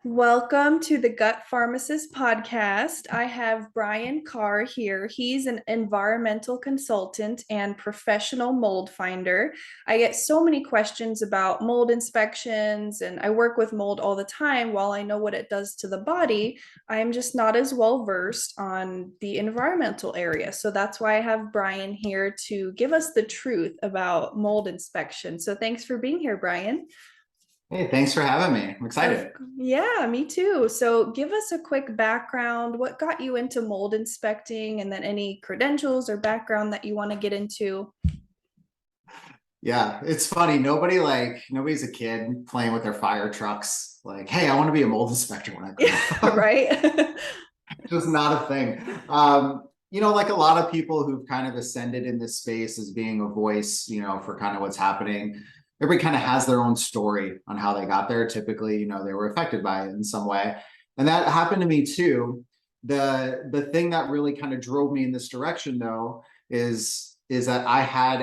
Welcome to the Gut Farmacist podcast. I have Brian Karr here. He's an environmental consultant and professional mold finder. I get so many questions about mold inspections, and I work with mold all the time. While I know what it does to the body, I'm just not as well versed on the environmental area. So that's why I have Brian here to give us the truth about mold inspection. So thanks for being here, Brian. Hey, thanks for having me. I'm Of, excited. yeah, me too. So give us a quick background. What got you into mold inspecting, and then any credentials or background that you want to get into? Yeah, it's funny. Nobody's a kid playing with their fire trucks. Like, hey, I want to be a mold inspector when I grow Yeah, up. right. Just not a thing. Like a lot of people who've kind of ascended in this space as being a voice, for kind of what's happening. Everybody kind of has their own story on how they got there. Typically, they were affected by it in some way. And that happened to me too. The thing that really kind of drove me in this direction though is that I had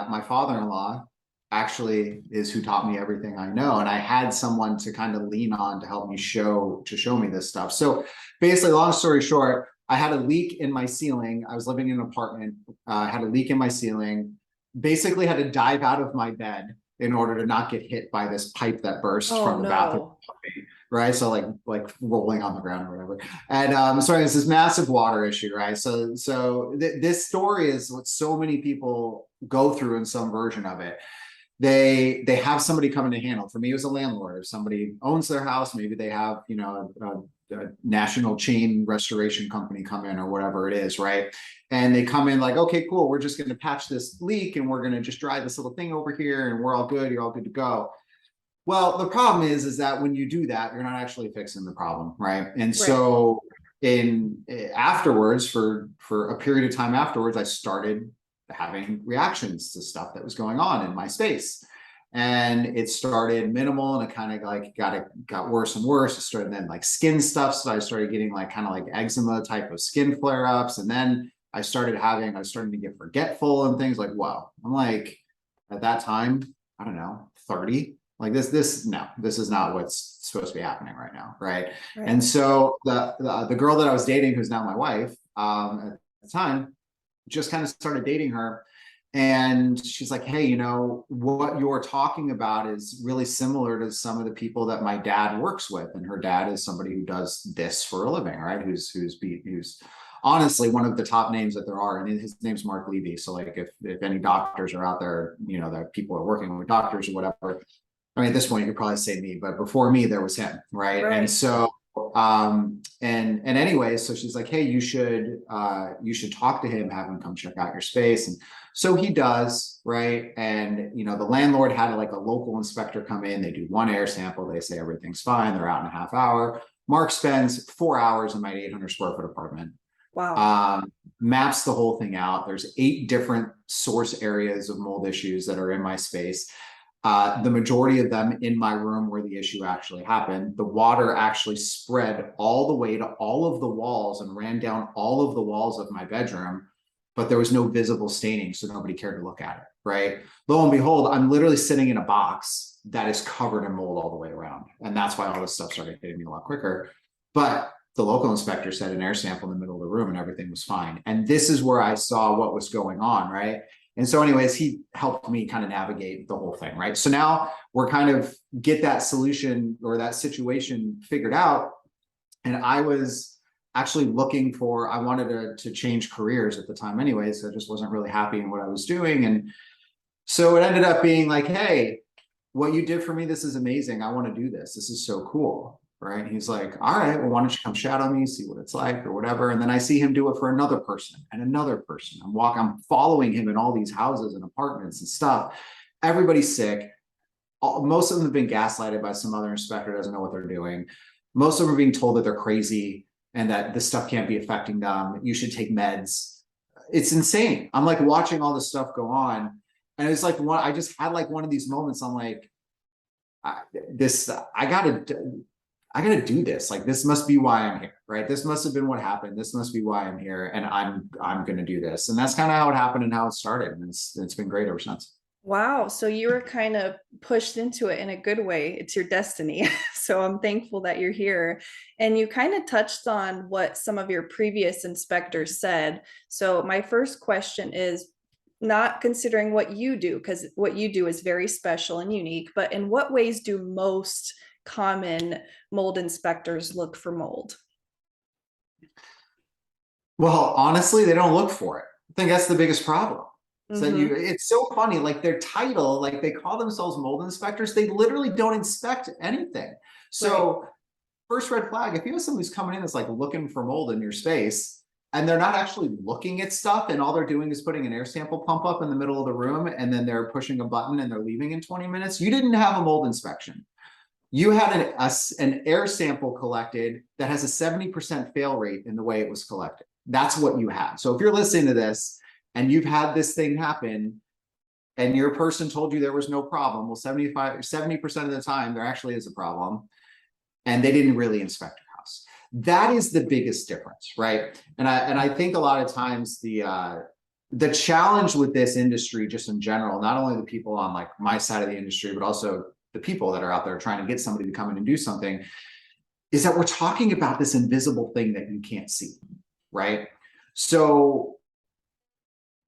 my father-in-law actually is who taught me everything I know. And I had someone to kind of lean on to help me show me this stuff. So basically, long story short, I had a leak in my ceiling. I was living in an apartment. I had a leak in my ceiling. Basically, had to dive out of my bed in order to not get hit by this pipe that burst Oh from the bathroom. no. Right, so like rolling on the ground or whatever, and so it's this massive water issue, right? This story is what so many people go through in some version of it. They have somebody coming to handle. For me, it was a landlord. If somebody owns their house, maybe they have a national chain restoration company come in or whatever it is, right? And they come in like, okay, cool, we're just going to patch this leak and we're going to just dry this little thing over here and we're all good. You're all good to go. Well, the problem is that when you do that, you're not actually fixing the problem, right? And Right. so in afterwards, for a period of time afterwards, I started having reactions to stuff that was going on in my space. And it started minimal and it kind of like got worse and worse. It started then like skin stuff. So I started getting like kind of like eczema type of skin flare-ups. And then I was starting to get forgetful and things like, wow. I'm like, at that time, I don't know, 30, like this is not what's supposed to be happening right now, right? And Right. so the girl that I was dating, who's now my wife, at the time, just kind of started dating her, and she's like, hey, what you're talking about is really similar to some of the people that my dad works with, and her dad is somebody who does this for a living, right? Who's honestly one of the top names that there are, and his name's Mark Levy. So like if any doctors are out there, that people are working with doctors or whatever, I mean, at this point, you could probably say me, but before me, there was him, right? And Right. so, and anyway, so she's like, hey, you should talk to him, have him come check out your space. And so he does, right? And the landlord had like a local inspector come in. They do one air sample. They say everything's fine. They're out in a half hour. Mark spends 4 hours in my 800 square foot apartment. Wow. Um, Maps the whole thing out. There's 8 different source areas of mold issues that are in my space. The majority of them in my room where the issue actually happened. The water actually spread all the way to all of the walls and ran down all of the walls of my bedroom, but there was no visible staining, so nobody cared to look at it, right? Lo and behold, I'm literally sitting in a box that is covered in mold all the way around. And that's why all this stuff started hitting me a lot quicker. But the local inspector said an air sample in the middle of the room and everything was fine. And this is where I saw what was going on, right? And so anyways, he helped me kind of navigate the whole thing, right? So now we're kind of get that solution or that situation figured out. And I was actually I wanted to change careers at the time anyway. So I just wasn't really happy in what I was doing. And so it ended up being like, hey, what you did for me, this is amazing. I want to do this. This is so cool. Right. And he's like, all right, well, why don't you come shadow me, see what it's like or whatever. And then I see him do it for another person and another person. I'm following him in all these houses and apartments and stuff. Everybody's sick. Most of them have been gaslighted by some other inspector who doesn't know what they're doing. Most of them are being told that they're crazy and that this stuff can't be affecting them. You should take meds. It's insane. I'm like watching all this stuff go on. And it's like I just had like one of these moments. I'm like, I gotta do this. Like, this must be why I'm here, right? This must have been what happened. This must be why I'm here, and I'm gonna do this. And that's kind of how it happened and how it started. And it's been great ever since. Wow. So you were kind of pushed into it in a good way. It's your destiny. So I'm thankful that you're here. And you kind of touched on what some of your previous inspectors said. So my first question is not considering what you do, because what you do is very special and unique, but in what ways do most common mold inspectors look for mold? Well, honestly, they don't look for it. I think that's the biggest problem. So Mm-hmm. it's so funny, like their title, like they call themselves mold inspectors, they literally don't inspect anything. Right. So first red flag, if you have somebody who's coming in that's like looking for mold in your space and they're not actually looking at stuff and all they're doing is putting an air sample pump up in the middle of the room and then they're pushing a button and they're leaving in 20 minutes, you didn't have a mold inspection. You had an air sample collected that has a 70% fail rate in the way it was collected. That's what you had. So if you're listening to this and you've had this thing happen and your person told you there was no problem, well, 70% of the time there actually is a problem and they didn't really inspect your house. That is the biggest difference, right? And I think a lot of times the challenge with this industry, just in general, not only the people on like my side of the industry, but also the people that are out there trying to get somebody to come in and do something, is that we're talking about this invisible thing that you can't see, right? So,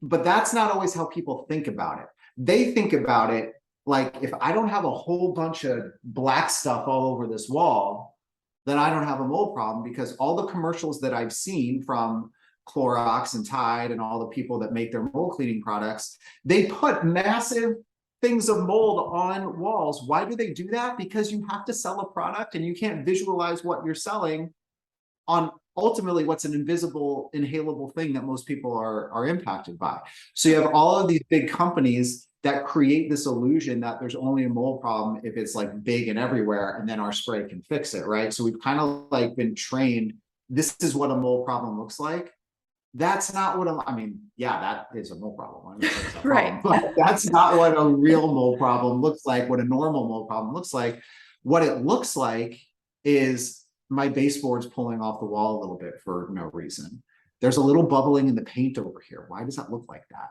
but that's not always how people think about it. They think about it like, if I don't have a whole bunch of black stuff all over this wall, then I don't have a mold problem, because all the commercials that I've seen from Clorox and Tide and all the people that make their mold cleaning products, they put massive things of mold on walls. Why do they do that? Because you have to sell a product and you can't visualize what you're selling on ultimately what's an invisible, inhalable thing that most people are impacted by. So you have all of these big companies that create this illusion that there's only a mold problem if it's like big and everywhere, and then our spray can fix it, right? So we've kind of like been trained, this is what a mold problem looks like. That's not what I mean, yeah, that is a mold problem. I mean, that's a problem, Right. but that's not what a real mold problem looks like, what a normal mold problem looks like. What it looks like is my baseboard's pulling off the wall a little bit for no reason. There's a little bubbling in the paint over here. Why does that look like that?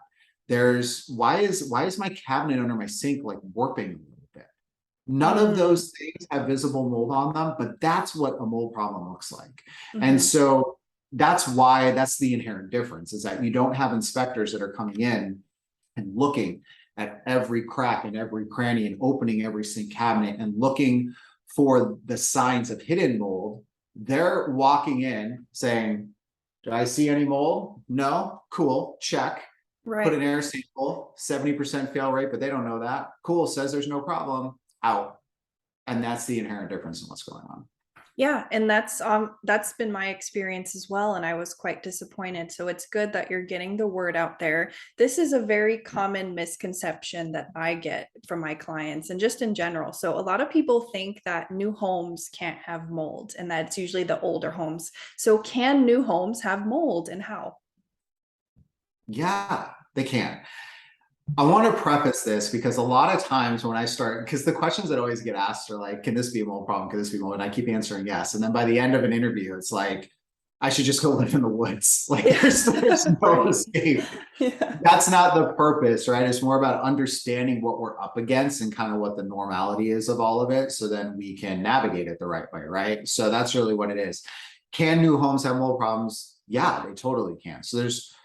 Why is my cabinet under my sink like warping a little bit? None of Mm, those things have visible mold on them, but that's what a mold problem looks like. And mhm. so that's why that's the inherent difference, is that you don't have inspectors that are coming in and looking at every crack and every cranny and opening every sink cabinet and looking for the signs of hidden mold. They're walking in saying, do I see any mold? No. Cool. Check. Put an Right. air sample, 70% fail rate, but they don't know that. Cool. Says there's no problem. Out. And that's the inherent difference in what's going on. Yeah, and that's been my experience as well, and I was quite disappointed. So it's good that you're getting the word out there. This is a very common misconception that I get from my clients and just in general. So a lot of people think that new homes can't have mold, and that's usually the older homes. So can new homes have mold, and how? Yeah, they can. I want to preface this because a lot of times when I start, because the questions that always get asked are like, can this be a mold problem? Can this be mold? And I keep answering yes. And then by the end of an interview, it's like, I should just go live in the woods. Like Yeah. there's no Right. escape. Yeah. That's not the purpose, right? It's more about understanding what we're up against and kind of what the normality is of all of it. So then we can navigate it the right way, right? So that's really what it is. Can new homes have mold problems? Yeah, they totally can. So there's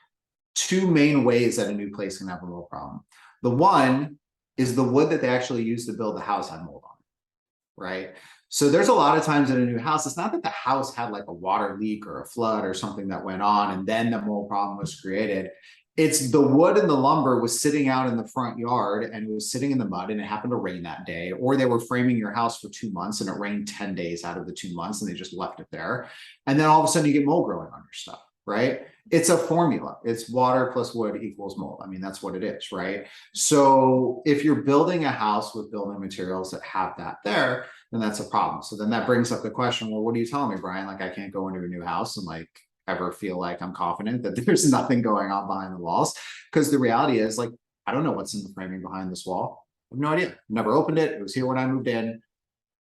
two main ways that a new place can have a mold problem. The one is the wood that they actually use to build the house had mold on it, right? So there's a lot of times in a new house, it's not that the house had like a water leak or a flood or something that went on and then the mold problem was created. It's the wood and the lumber was sitting out in the front yard and it was sitting in the mud and it happened to rain that day, or they were framing your house for 2 months and it rained 10 days out of the 2 months and they just left it there. And then all of a sudden you get mold growing on your stuff, right? It's a formula. It's water plus wood equals mold. I mean, that's what it is, right? So if you're building a house with building materials that have that there, then that's a problem. So then that brings up the question, well, what are you telling me, Brian? Like I can't go into a new house and like ever feel like I'm confident that there's nothing going on behind the walls. Because the reality is like, I don't know what's in the framing behind this wall. I have no idea. Never opened it. It was here when I moved in.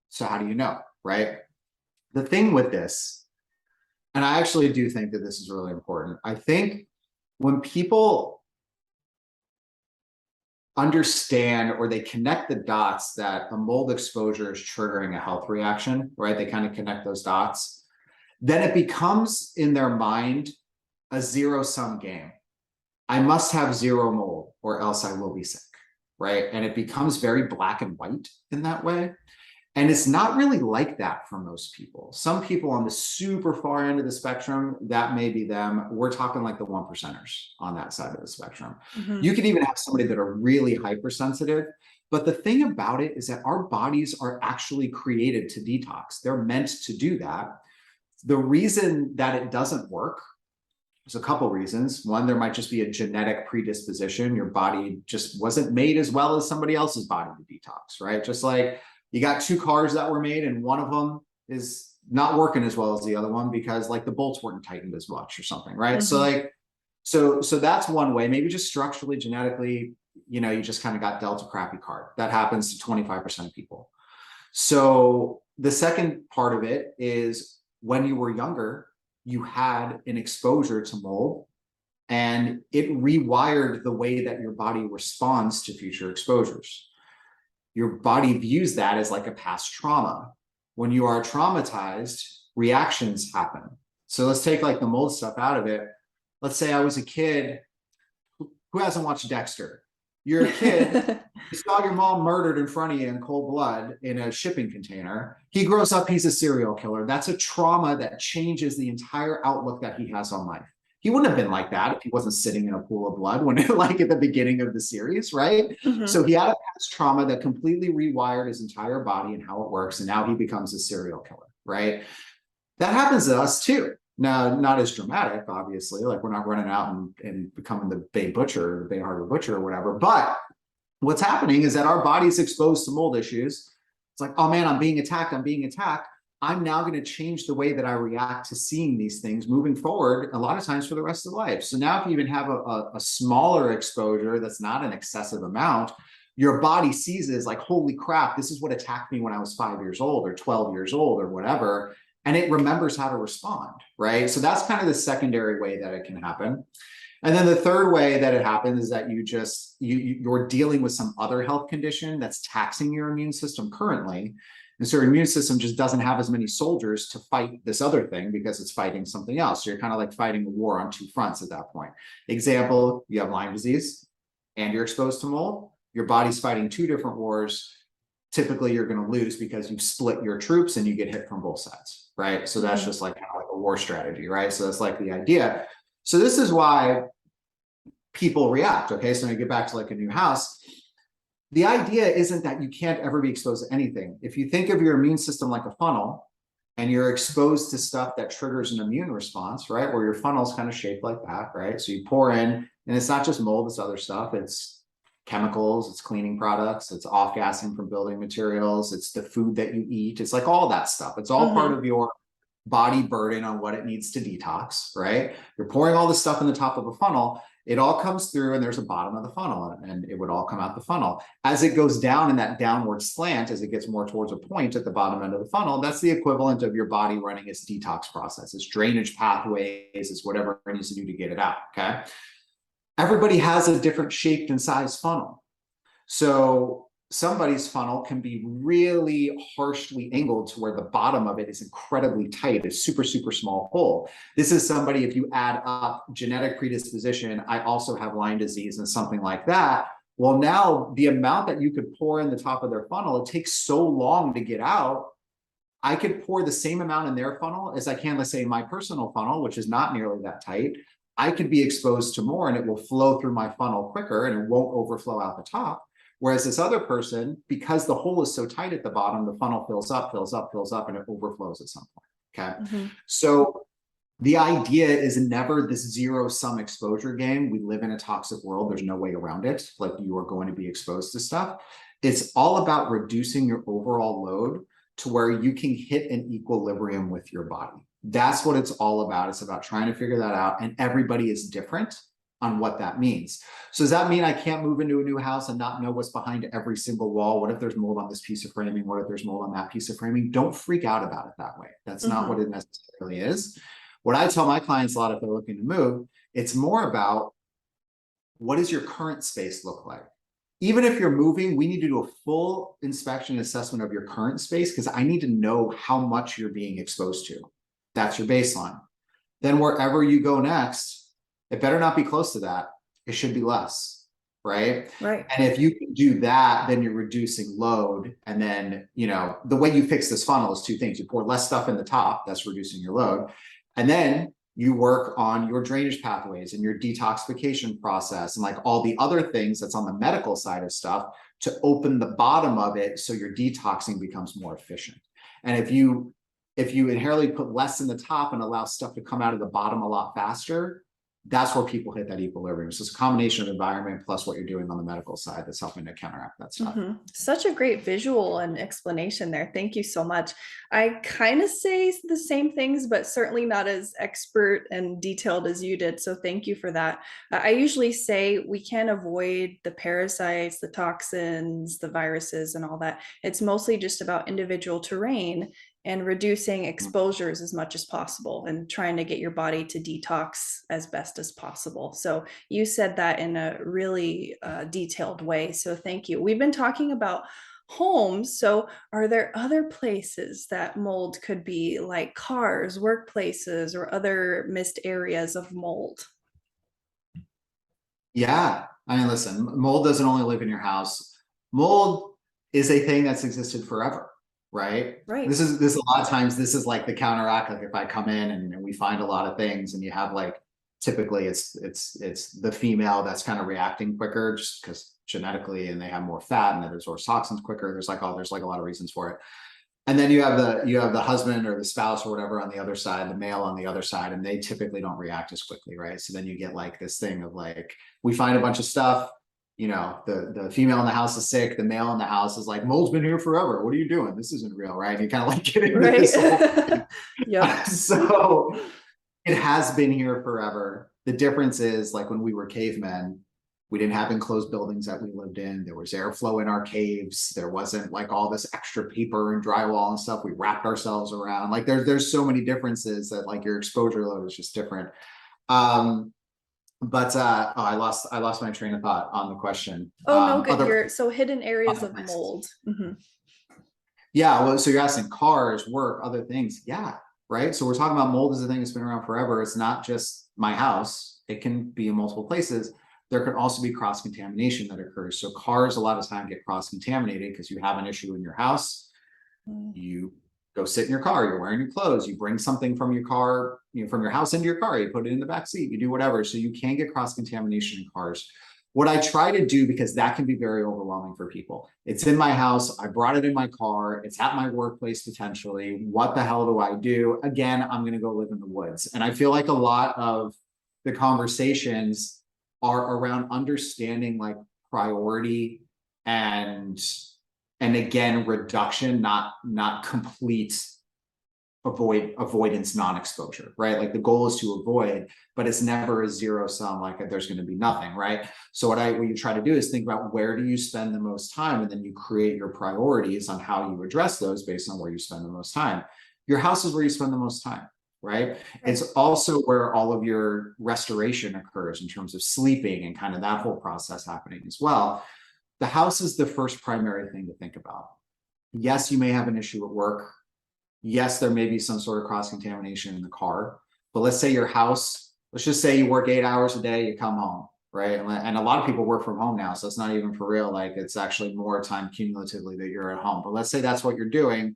So how do you know, right? The thing with this, and I actually do think that this is really important. I think when people understand, or they connect the dots that a mold exposure is triggering a health reaction, right? They kind of connect those dots. Then it becomes in their mind a zero-sum game. I must have zero mold or else I will be sick, right? And it becomes very black and white in that way. And it's not really like that for most people. Some people on the super far end of the spectrum, that may be them. We're talking like the 1%ers on that side of the spectrum. Mm-hmm. You could even have somebody that are really hypersensitive. But the thing about it is that our bodies are actually created to detox. They're meant to do that. The reason that it doesn't work, there's a couple reasons. One, there might just be a genetic predisposition. Your body just wasn't made as well as somebody else's body to detox, right? Just like you got two cars that were made and one of them is not working as well as the other one because like the bolts weren't tightened as much or something, right? Mm-hmm. So like, so that's one way. Maybe just structurally, genetically, you know, you just kind of got dealt a crappy card. That happens to 25% of people. So the second part of it is when you were younger, you had an exposure to mold and it rewired the way that your body responds to future exposures. Your body views that as like a past trauma. When you are traumatized, reactions happen. So let's take like the mold stuff out of it. Let's say I was a kid. Who hasn't watched Dexter? You're a kid. You saw your mom murdered in front of you in cold blood in a shipping container. He grows up, he's a serial killer. That's a trauma that changes the entire outlook that he has on life. He wouldn't have been like that if he wasn't sitting in a pool of blood when like at the beginning of the series, right? Mm-hmm. So he had a past trauma that completely rewired his entire body and how it works. And now he becomes a serial killer, right? That happens to us too. Now, not as dramatic, obviously, like we're not running out and becoming the Bay Butcher, the Bay Harbor Butcher or whatever. But what's happening is that our body's exposed to mold issues. It's like, oh man, I'm being attacked. I'm being attacked. I'm now going to change the way that I react to seeing these things moving forward, a lot of times for the rest of life. So now if you even have a smaller exposure that's not an excessive amount, your body sees it as like, holy crap, this is what attacked me when I was 5 years old or 12 years old or whatever. And it remembers how to respond, right? So that's kind of the secondary way that it can happen. And then the third way that it happens is that you're dealing with some other health condition that's taxing your immune system currently. And so your immune system just doesn't have as many soldiers to fight this other thing because it's fighting something else. So you're kind of like fighting a war on two fronts at that point. Example, you have Lyme disease and you're exposed to mold. Your body's fighting two different wars. Typically you're going to lose because you've split your troops and you get hit from both sides, right? So that's just like, kind of like a war strategy, right? So that's like the idea. So this is why people react, okay? So when you get back to like a new house, the idea isn't that you can't ever be exposed to anything. If you think of your immune system like a funnel and you're exposed to stuff that triggers an immune response, right? Where your funnel's kind of shaped like that, right? So you pour in, and it's not just mold, it's other stuff. It's chemicals, it's cleaning products, it's off-gassing from building materials, it's the food that you eat, it's like all that stuff. It's all part of your body burden on what it needs to detox, right? You're pouring all this stuff in the top of a funnel, it all comes through and there's a bottom of the funnel and it would all come out the funnel. As it goes down in that downward slant, as it gets more towards a point at the bottom end of the funnel, that's the equivalent of your body running its detox process, its drainage pathways, it's whatever it needs to do to get it out, okay? Everybody has a different shaped and size funnel. So somebody's funnel can be really harshly angled to where the bottom of it is incredibly tight, a super, super small hole. This is somebody, if you add up genetic predisposition, I also have Lyme disease and something like that. Well, now the amount that you could pour in the top of their funnel, it takes so long to get out. I could pour the same amount in their funnel as I can, let's say, my personal funnel, which is not nearly that tight. I could be exposed to more and it will flow through my funnel quicker and it won't overflow out the top. Whereas this other person, because the hole is so tight at the bottom, the funnel fills up, and it overflows at some point, okay? So the idea is never this zero-sum exposure game. We live in a toxic world. There's no way around it. Like you are going to be exposed to stuff. It's all about reducing your overall load to where you can hit an equilibrium with your body. That's what it's all about. It's about trying to figure that out. And everybody is different on what that means. So does that mean I can't move into a new house and not know what's behind every single wall? What if there's mold on this piece of framing? What if there's mold on that piece of framing? Don't freak out about it that way. That's not what it necessarily is. What I tell my clients a lot if they're looking to move, it's more about what does your current space look like? even if you're moving, we need to do a full inspection and assessment of your current space, because I need to know how much you're being exposed to. That's your baseline. Then wherever you go next, it better not be close to that. It should be less, right? Right. And if you can do that, then you're reducing load. And then, the way you fix this funnel is two things. You pour less stuff in the top, that's reducing your load. And then you work on your drainage pathways and your detoxification process and like all the other things that's on the medical side of stuff to open the bottom of it so your detoxing becomes more efficient. And if you inherently put less in the top and allow stuff to come out of the bottom a lot faster, that's where people hit that equilibrium. So it's a combination of environment plus what you're doing on the medical side that's helping to counteract that stuff. Such a great visual and explanation there. Thank you so much. I kind of say the same things, but certainly not as expert and detailed as you did. So thank you for that. I usually say we can't avoid the parasites, the toxins, the viruses, and all that. It's mostly just about individual terrain and reducing exposures as much as possible and trying to get your body to detox as best as possible. So you said that in a really detailed way. So thank you. We've been talking about homes. So are there other places that mold could be, like cars, workplaces, or other missed areas of mold? Yeah. I mean, listen, mold doesn't only live in your house. Mold is a thing that's existed forever. Right. Right. This is a lot of times this is like the counteract. Like if I come in and we find a lot of things and you have like, typically it's the female that's kind of reacting quicker just because genetically, and they have more fat and they absorb toxins quicker. There's like a lot of reasons for it. And then you have the husband or the spouse or whatever on the other side, the male on the other side, and they typically don't react as quickly. Right. So then you get like this thing of like, we find a bunch of stuff. The female in the house is sick, the male in the house is like, mold's been here forever. What are you doing? This isn't real, right? And you kind of like get into this whole thing. Yep. So it has been here forever. The difference is like when we were cavemen, we didn't have enclosed buildings that we lived in. There was airflow in our caves. There wasn't like all this extra paper and drywall and stuff we wrapped ourselves around. Like there's so many differences that like your exposure load is just different. But I lost my train of thought on the question. Oh, no, good. So hidden areas of mold. Yeah, well, so you're asking cars, work, other things. Yeah, right. So we're talking about mold as a thing that's been around forever. It's not just my house. It can be in multiple places. There could also be cross-contamination that occurs. So cars a lot of time get cross-contaminated because you have an issue in your house. You go sit in your car, you're wearing your clothes, you bring something from your car, from your house into your car, you put it in the back seat, you do whatever. So you can get cross-contamination in cars. What I try to do, because that can be very overwhelming for people. It's in my house, I brought it in my car, it's at my workplace potentially. What the hell do I do? Again, I'm going to go live in the woods. And I feel like a lot of the conversations are around understanding like priority and again, reduction, not complete avoidance, non-exposure, right? Like the goal is to avoid, but it's never a zero sum, like there's going to be nothing, right? So what you try to do is think about where do you spend the most time, and then you create your priorities on how you address those based on where you spend the most time. Your house is where you spend the most time, right? It's also where all of your restoration occurs in terms of sleeping and kind of that whole process happening as well. The house is the first primary thing to think about. Yes, you may have an issue at work. Yes, there may be some sort of cross-contamination in the car, but let's say your house, let's just say you work 8 hours a day, you come home, right? And a lot of people work from home now, so it's not even for real. Like it's actually more time cumulatively that you're at home. But let's say that's what you're doing.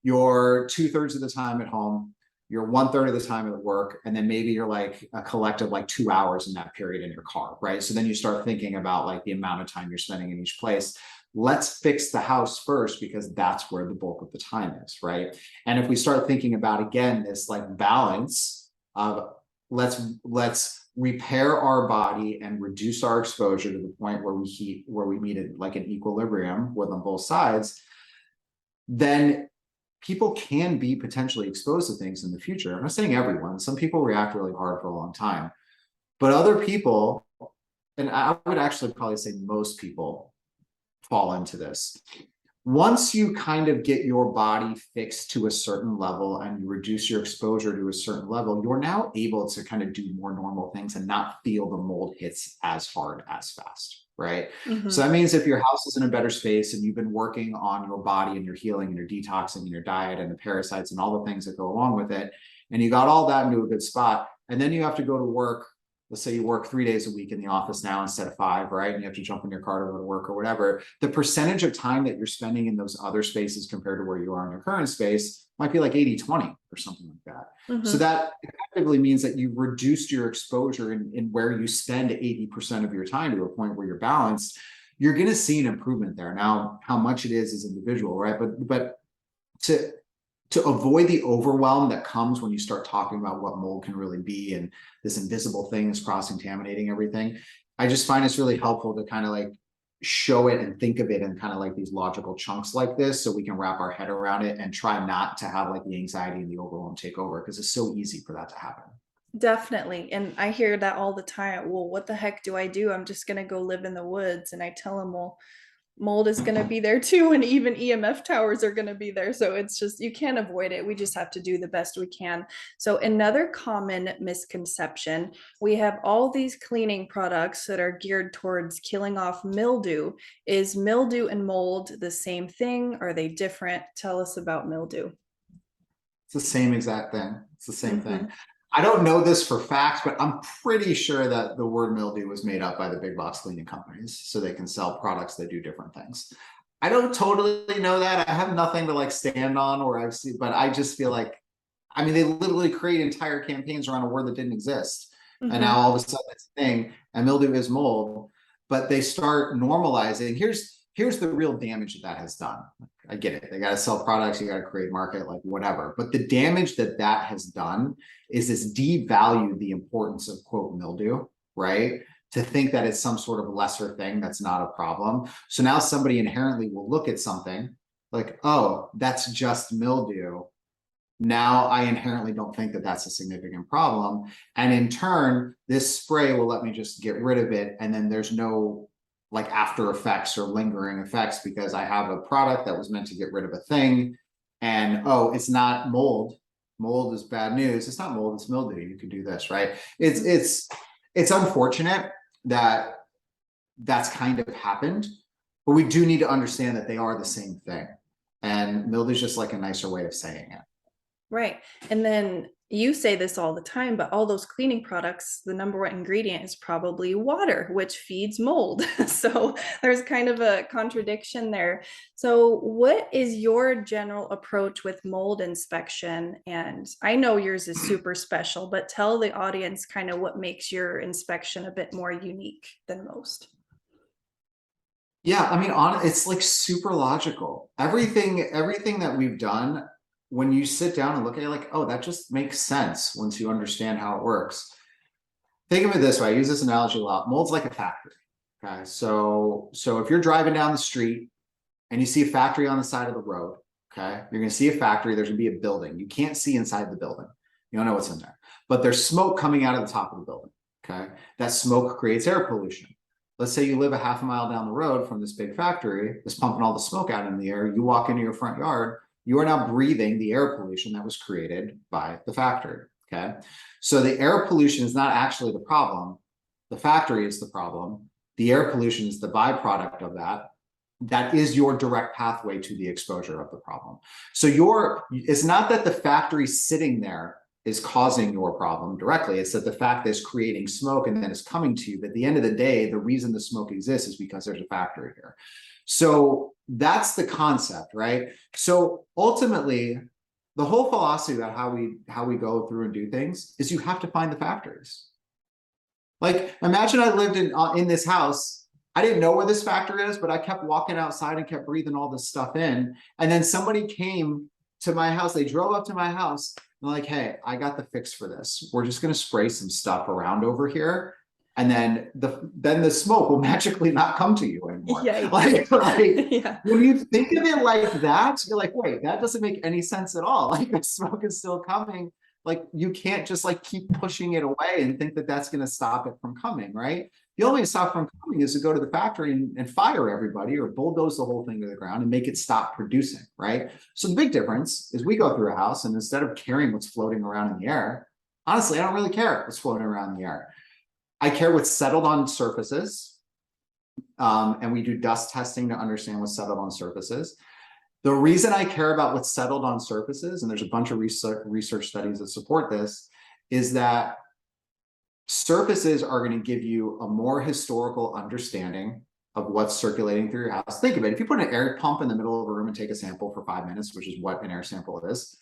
You're 2/3 of the time at home, you're 1/3 of the time at work, and then maybe you're like a collective like 2 hours in that period in your car, right? So then you start thinking about like the amount of time you're spending in each place. Let's fix the house first because that's where the bulk of the time is, right? And if we start thinking about, again, this like balance of let's repair our body and reduce our exposure to the point where we meet it like an equilibrium with on both sides, then people can be potentially exposed to things in the future. I'm not saying everyone, some people react really hard for a long time, but other people, and I would actually probably say most people fall into this. Once you kind of get your body fixed to a certain level and you reduce your exposure to a certain level, you're now able to kind of do more normal things and not feel the mold hits as hard as fast. right? So Mhm. that means if your house is in a better space and you've been working on your body and your healing and your detoxing and your diet and the parasites and all the things that go along with it, and you got all that into a good spot, and then you have to go to work. Let's say you work 3 days a week in the office now instead of 5, right? And you have to jump in your car to go to work or whatever. The percentage of time that you're spending in those other spaces compared to where you are in your current space might be like 80-20 or something like that. So Mhm. that effectively means that you've reduced your exposure in where you spend 80% of your time to a point where you're balanced. You're going to see an improvement there. Now, how much it is individual, right? But to avoid the overwhelm that comes when you start talking about what mold can really be and this invisible thing is cross-contaminating everything, I just find it's really helpful to kind of like show it and think of it in kind of like these logical chunks like this, so we can wrap our head around it and try not to have like the anxiety and the overwhelm take over, because it's so easy for that to happen. Definitely. And I hear that all the time. Well, what the heck do I do? I'm just going to go live in the woods. And I tell them, well, mold is going to be there too. And even EMF towers are going to be there. So it's just, you can't avoid it. We just have to do the best we can. So, another common misconception, we have all these cleaning products that are geared towards killing off mildew. Is mildew and mold the same thing? Are they different? Tell us about mildew. It's the same exact thing. It's the same thing. Mm-hmm. I don't know this for facts, but I'm pretty sure that the word mildew was made up by the big box cleaning companies so they can sell products that do different things. I don't totally know that. I have nothing to like stand on or I've seen, but I just feel like, I mean, they literally create entire campaigns around a word that didn't exist. And now Mm-hmm. all of a sudden it's a thing, and mildew is mold, but they start normalizing. Here's the real damage that has done. I get it. They got to sell products. You got to create market, like whatever. But the damage that has done is this devalued the importance of quote mildew, right? To think that it's some sort of lesser thing that's not a problem. So now somebody inherently will look at something like, oh, that's just mildew. Now I inherently don't think that that's a significant problem. And in turn, this spray will let me just get rid of it. And then there's no like after effects or lingering effects because I have a product that was meant to get rid of a thing. And oh, it's not mold. Mold is bad news. It's not mold, it's mildew. You can do this, right? It's unfortunate that that's kind of happened, but we do need to understand that they are the same thing. And mildew is just like a nicer way of saying it. Right. And then you say this all the time, but all those cleaning products, the number one ingredient is probably water, which feeds mold. So there's kind of a contradiction there. So, what is your general approach with mold inspection? And I know yours is super special, but tell the audience kind of what makes your inspection a bit more unique than most. Yeah, I mean, it's like super logical. Everything that we've done, when you sit down and look at it, like, oh, that just makes sense once you understand how it works. Think of it this way. I use this analogy a lot. Mold's like a factory. Okay. So if you're driving down the street and you see a factory on the side of the road, okay, you're gonna see a factory, there's gonna be a building. You can't see inside the building. You don't know what's in there. But there's smoke coming out of the top of the building. Okay. That smoke creates air pollution. Let's say you live a half a mile down the road from this big factory that's pumping all the smoke out in the air. You walk into your front yard, you are now breathing the air pollution that was created by the factory. Okay. So the air pollution is not actually the problem. The factory is the problem. The air pollution is the byproduct of that. That is your direct pathway to the exposure of the problem. So it's not that the factory sitting there is causing your problem directly. It's that the fact that it's creating smoke and then it's coming to you. But at the end of the day, the reason the smoke exists is because there's a factory here. So that's the concept, right? So ultimately, the whole philosophy about how we go through and do things is you have to find the factories. Like, imagine I lived in this house. I didn't know where this factory is, but I kept walking outside and kept breathing all this stuff in. And then somebody came to my house. They drove up to my house. And like, hey, I got the fix for this. We're just going to spray some stuff around over here. And then the smoke will magically not come to you anymore. Yikes. Like Yeah. when you think of it like that, you're like, wait, that doesn't make any sense at all. Like the smoke is still coming. Like you can't just like keep pushing it away and think that that's going to stop it from coming, right? The only way to stop from coming is to go to the factory and fire everybody or bulldoze the whole thing to the ground and make it stop producing, right? So the big difference is we go through a house and instead of caring what's floating around in the air, honestly, I don't really care what's floating around in the air. I care what's settled on surfaces. and we do dust testing to understand what's settled on surfaces. The reason I care about what's settled on surfaces, and there's a bunch of research studies that support this, is that surfaces are going to give you a more historical understanding of what's circulating through your house. Think of it. If you put an air pump in the middle of a room and take a sample for 5 minutes, which is what an air sample is,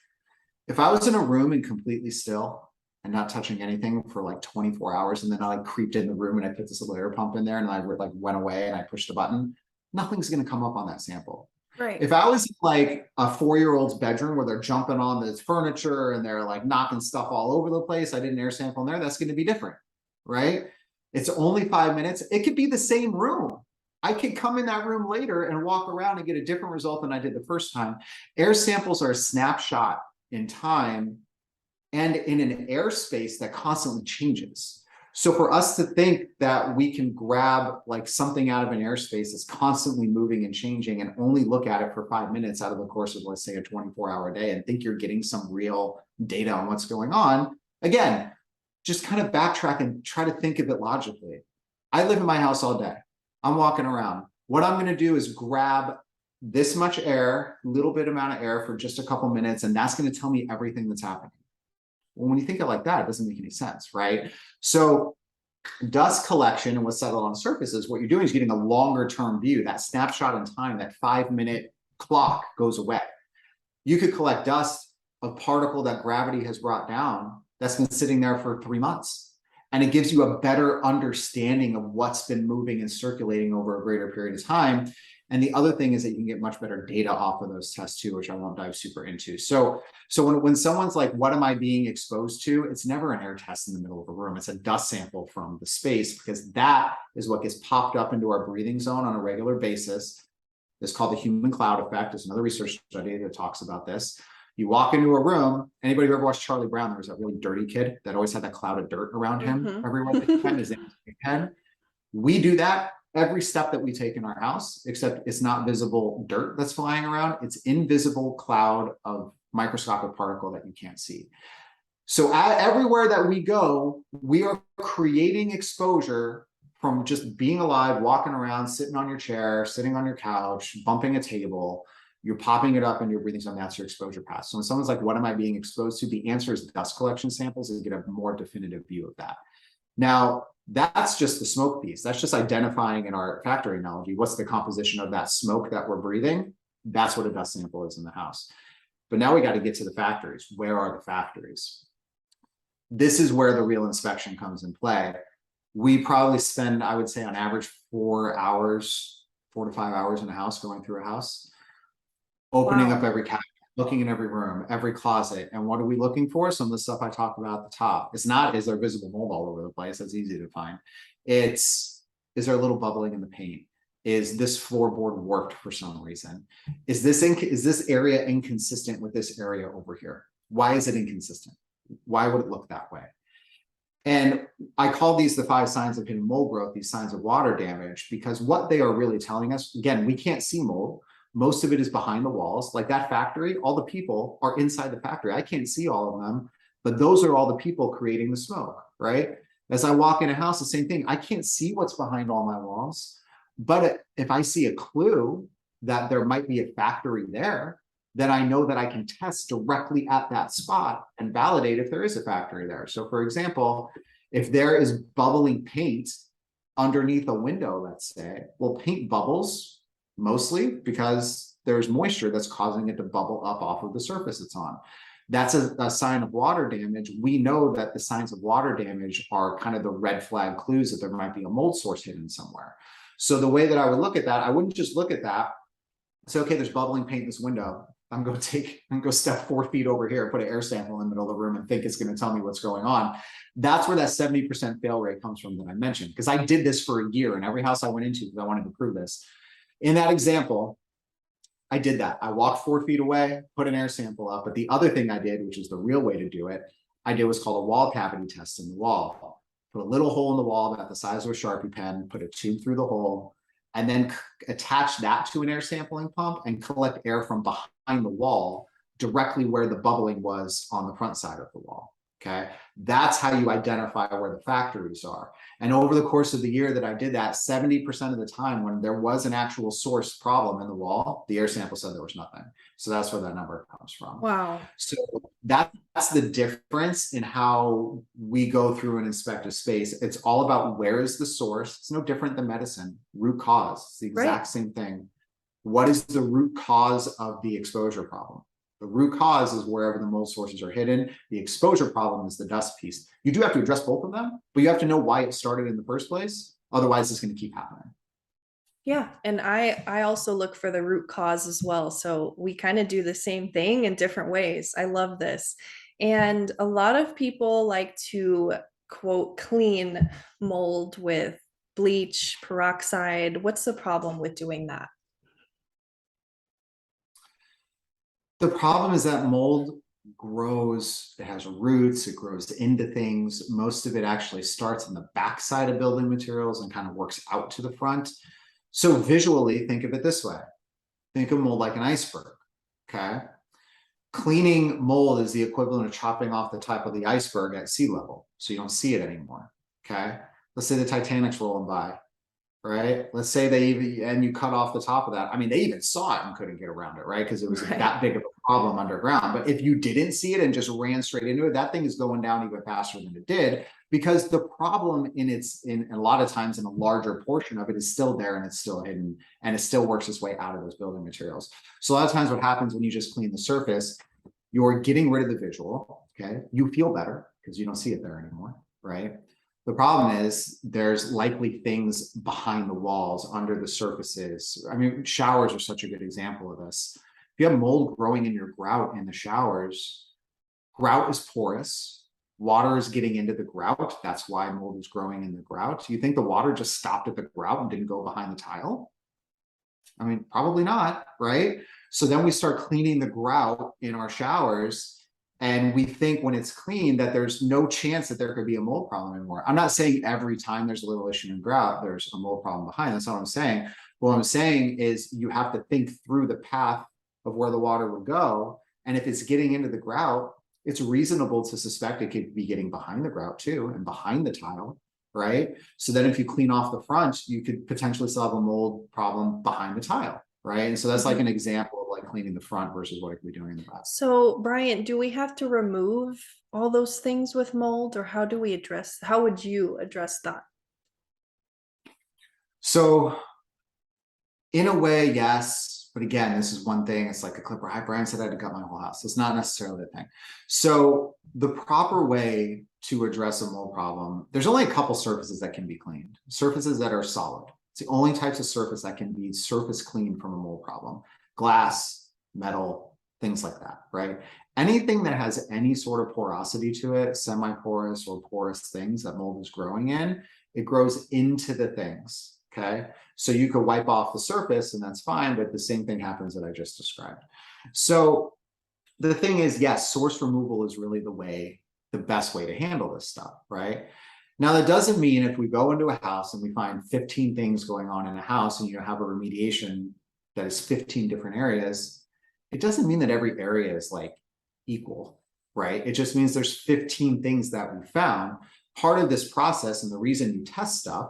if I was in a room and completely still and not touching anything for like 24 hours, and then I like creeped in the room and I put this little air pump in there and I like went away and I pushed the button, nothing's going to come up on that sample. Right. If I was in like a 4-year-old's bedroom where they're jumping on this furniture and they're like knocking stuff all over the place, I did an air sample in there, that's going to be different, right? It's only 5 minutes. It could be the same room. I could come in that room later and walk around and get a different result than I did the first time. Air samples are a snapshot in time and in an airspace that constantly changes. So for us to think that we can grab like something out of an airspace that's constantly moving and changing and only look at it for 5 minutes out of the course of, let's say, a 24-hour day and think you're getting some real data on what's going on, again, just kind of backtrack and try to think of it logically. I live in my house all day. I'm walking around. What I'm going to do is grab this much air, little bit amount of air for just a couple minutes, and that's going to tell me everything that's happening. Well, when you think of it like that, it doesn't make any sense, right? So dust collection and what's settled on surfaces, what you're doing is getting a longer term view. That snapshot in time, that 5-minute clock goes away. You could collect dust, a particle that gravity has brought down that's been sitting there for 3 months. And it gives you a better understanding of what's been moving and circulating over a greater period of time. And the other thing is that you can get much better data off of those tests too, which I won't dive super into. So when someone's like, what am I being exposed to? It's never an air test in the middle of a room. It's a dust sample from the space, because that is what gets popped up into our breathing zone on a regular basis. It's called the human cloud effect. There's another research study that talks about this. You walk into a room, anybody who ever watched Charlie Brown, there was that really dirty kid that always had that cloud of dirt around him everywhere that he went. His name was Big Pen. We do that every step that we take in our house, except it's not visible dirt that's flying around. It's invisible cloud of microscopic particle that you can't see. So everywhere that we go, we are creating exposure from just being alive, walking around, sitting on your chair, sitting on your couch, bumping a table. You're popping it up and you're breathing something. That's your exposure path. So when someone's like, what am I being exposed to? The answer is dust collection samples, and get a more definitive view of that. Now, that's just the smoke piece. That's just identifying in our factory analogy, what's the composition of that smoke that we're breathing? That's what a dust sample is in the house. But now we got to get to the factories. Where are the factories? This is where the real inspection comes in play. We probably spend, I would say on average, 4 to 5 hours in a house, going through a house, opening up every cabinet, looking in every room, every closet. And what are we looking for? Some of the stuff I talked about at the top. It's not, is there visible mold all over the place? That's easy to find. It's, is there a little bubbling in the paint? Is this floorboard warped for some reason? Is this area inconsistent with this area over here? Why is it inconsistent? Why would it look that way? And I call these the 5 signs of hidden mold growth, these signs of water damage, because what they are really telling us, again, we can't see mold. Most of it is behind the walls. Like that factory, all the people are inside the factory. I can't see all of them, but those are all the people creating the smoke, right? As I walk in a house, the same thing. I can't see what's behind all my walls, but if I see a clue that there might be a factory there, then I know that I can test directly at that spot and validate if there is a factory there. So for example, if there is bubbling paint underneath a window, let's say, well, paint bubbles mostly because there's moisture that's causing it to bubble up off of the surface it's on. That's a sign of water damage. We know that the signs of water damage are kind of the red flag clues that there might be a mold source hidden somewhere. So the way that I would look at that, I wouldn't just look at that, say, okay, there's bubbling paint in this window. I'm going to go step 4 feet over here, put an air sample in the middle of the room and think it's going to tell me what's going on. That's where that 70% fail rate comes from that I mentioned, because I did this for a year in every house I went into because I wanted to prove this. In that example, I did that. I walked 4 feet away, put an air sample up. But the other thing I did, which is the real way to do it, I did what's called a wall cavity test in the wall. Put a little hole in the wall about the size of a Sharpie pen, put a tube through the hole, and then attach that to an air sampling pump and collect air from behind the wall directly where the bubbling was on the front side of the wall. Okay. That's how you identify where the factories are. And over the course of the year that I did that, 70% of the time when there was an actual source problem in the wall, the air sample said there was nothing. So that's where that number comes from. Wow. So that's the difference in how we go through and inspect a space. It's all about where is the source. It's no different than medicine. Root cause. It's the exact Right. same thing. What is the root cause of the exposure problem? The root cause is wherever the mold sources are hidden. The exposure problem is the dust piece. You do have to address both of them, but you have to know why it started in the first place. Otherwise, it's going to keep happening. Yeah, and I also look for the root cause as well. So we kind of do the same thing in different ways. I love this. And a lot of people like to quote clean mold with bleach, peroxide. What's the problem with doing that? The problem is that mold grows, it has roots, it grows into things. Most of it actually starts in the backside of building materials and kind of works out to the front. So visually, think of it this way. Think of mold like an iceberg, okay? Cleaning mold is the equivalent of chopping off the top of the iceberg at sea level, so you don't see it anymore, okay? Let's say the Titanic's rolling by, right? Let's say they even, and you cut off the top of that. I mean, they even saw it and couldn't get around it, right? Because it was Right. that big of a problem underground. But if you didn't see it and just ran straight into it, that thing is going down even faster than it did, because the problem in a lot of times in a larger portion of it is still there and it's still hidden and it still works its way out of those building materials. So a lot of times what happens when you just clean the surface, you're getting rid of the visual, okay? You feel better because you don't see it there anymore, right? The problem is there's likely things behind the walls, under the surfaces. I mean, showers are such a good example of this. If you have mold growing in your grout in the showers, grout is porous. Water is getting into the grout. That's why mold is growing in the grout. You think the water just stopped at the grout and didn't go behind the tile? I mean, probably not, right? So then we start cleaning the grout in our showers, and we think when it's clean that there's no chance that there could be a mold problem anymore. I'm not saying every time there's a little issue in grout, there's a mold problem behind. That's not what I'm saying. What I'm saying is you have to think through the path of where the water would go. And if it's getting into the grout, it's reasonable to suspect it could be getting behind the grout too, and behind the tile, right? So then if you clean off the front, you could potentially solve a mold problem behind the tile, right? And so that's like an example of like cleaning the front versus what we're doing in the back. So, Brian, do we have to remove all those things with mold, or how would you address that? So in a way, yes. But again, this is one thing. It's like a clipper. Hi, Brian said I had to gut my whole house. It's not necessarily the thing. So the proper way to address a mold problem, there's only a couple surfaces that can be cleaned. Surfaces that are solid. It's the only types of surface that can be surface cleaned from a mold problem. Glass, metal, things like that, right? Anything that has any sort of porosity to it, semi-porous or porous things that mold is growing in, it grows into the things, okay? So you could wipe off the surface and that's fine, but the same thing happens that I just described. So the thing is, yes, source removal is really the best way to handle this stuff, right? Now, that doesn't mean if we go into a house and we find 15 things going on in a house and you have a remediation that is 15 different areas, it doesn't mean that every area is like equal, right? It just means there's 15 things that we found. Part of this process and the reason you test stuff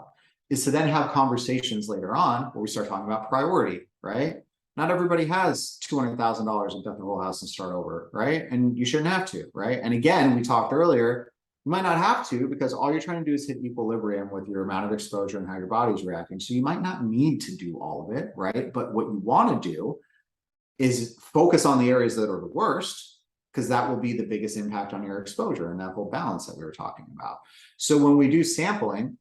is to then have conversations later on where we start talking about priority, right? Not everybody has $200,000 and dump the whole house and start over, right? And you shouldn't have to, right? And again, we talked earlier, you might not have to because all you're trying to do is hit equilibrium with your amount of exposure and how your body's reacting. So you might not need to do all of it, right? But what you want to do is focus on the areas that are the worst, because that will be the biggest impact on your exposure and that whole balance that we were talking about. So when we do sampling,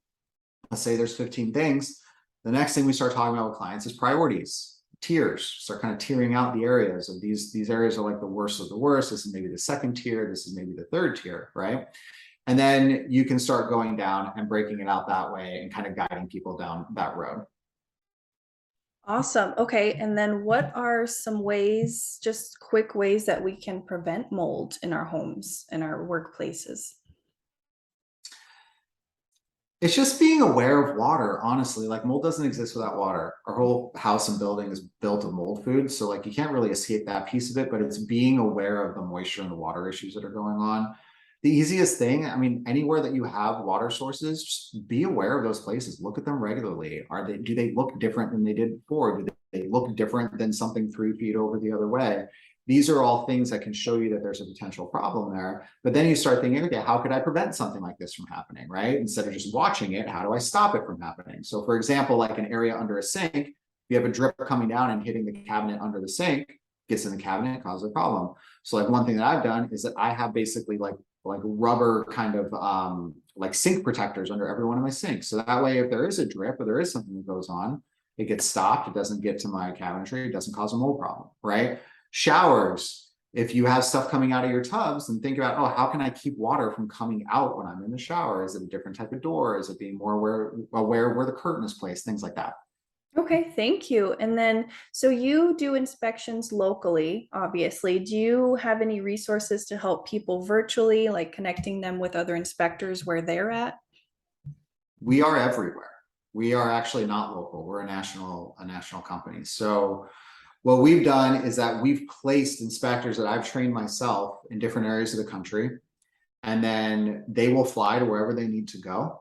let's say there's 15 things, the next thing we start talking about with clients is priorities. Tiers, start kind of tiering out the areas of these areas are like the worst of the worst. This is maybe the second tier. This is maybe the third tier, right? And then you can start going down and breaking it out that way and kind of guiding people down that road. Awesome. Okay. And then what are some ways, just quick ways that we can prevent mold in our homes and our workplaces? It's just being aware of water, honestly. Like mold doesn't exist without water. Our whole house and building is built of mold food. So like you can't really escape that piece of it, but it's being aware of the moisture and the water issues that are going on. The easiest thing, I mean, anywhere that you have water sources, just be aware of those places. Look at them regularly. Do they look different than they did before? Do they look different than something 3 feet over the other way? These are all things that can show you that there's a potential problem there. But then you start thinking, okay, how could I prevent something like this from happening, right? Instead of just watching it, how do I stop it from happening? So for example, like an area under a sink, you have a drip coming down and hitting the cabinet under the sink, gets in the cabinet, causes a problem. So like one thing that I've done is that I have basically like rubber kind of like sink protectors under every one of my sinks. So that way, if there is a drip or there is something that goes on, it gets stopped. It doesn't get to my cabinetry. It doesn't cause a mold problem, right? Showers. If you have stuff coming out of your tubs, then think about, oh, how can I keep water from coming out when I'm in the shower? Is it a different type of door? Is it being more aware where the curtain is placed? Things like that. Okay, thank you. And then, so you do inspections locally, obviously. Do you have any resources to help people virtually, like connecting them with other inspectors where they're at? We are everywhere. We are actually not local. We're a national company. So what we've done is that we've placed inspectors that I've trained myself in different areas of the country, and then they will fly to wherever they need to go.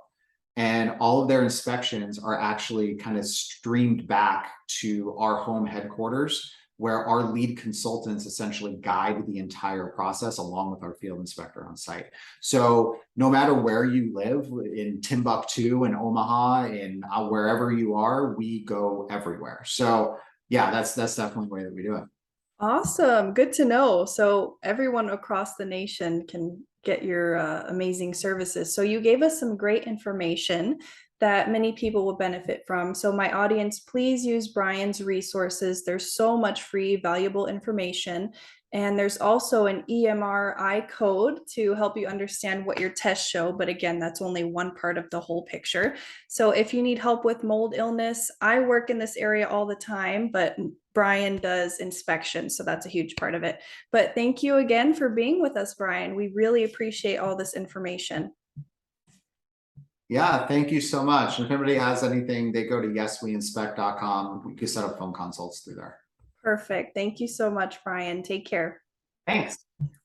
And all of their inspections are actually kind of streamed back to our home headquarters, where our lead consultants essentially guide the entire process along with our field inspector on site. So no matter where you live in Timbuktu and Omaha and wherever you are, we go everywhere. So yeah, that's definitely the way that we do it. Awesome. Good to know. So everyone across the nation can get your amazing services. So you gave us some great information that many people will benefit from. So my audience, please use Brian's resources. There's so much free, valuable information. And there's also an EMRI code to help you understand what your tests show. But again, that's only one part of the whole picture. So if you need help with mold illness, I work in this area all the time, but Brian does inspections, so that's a huge part of it. But thank you again for being with us, Brian. We really appreciate all this information. Yeah, thank you so much. And if anybody has anything, they go to yesweinspect.com. You can set up phone consults through there. Perfect. Thank you so much, Brian. Take care. Thanks.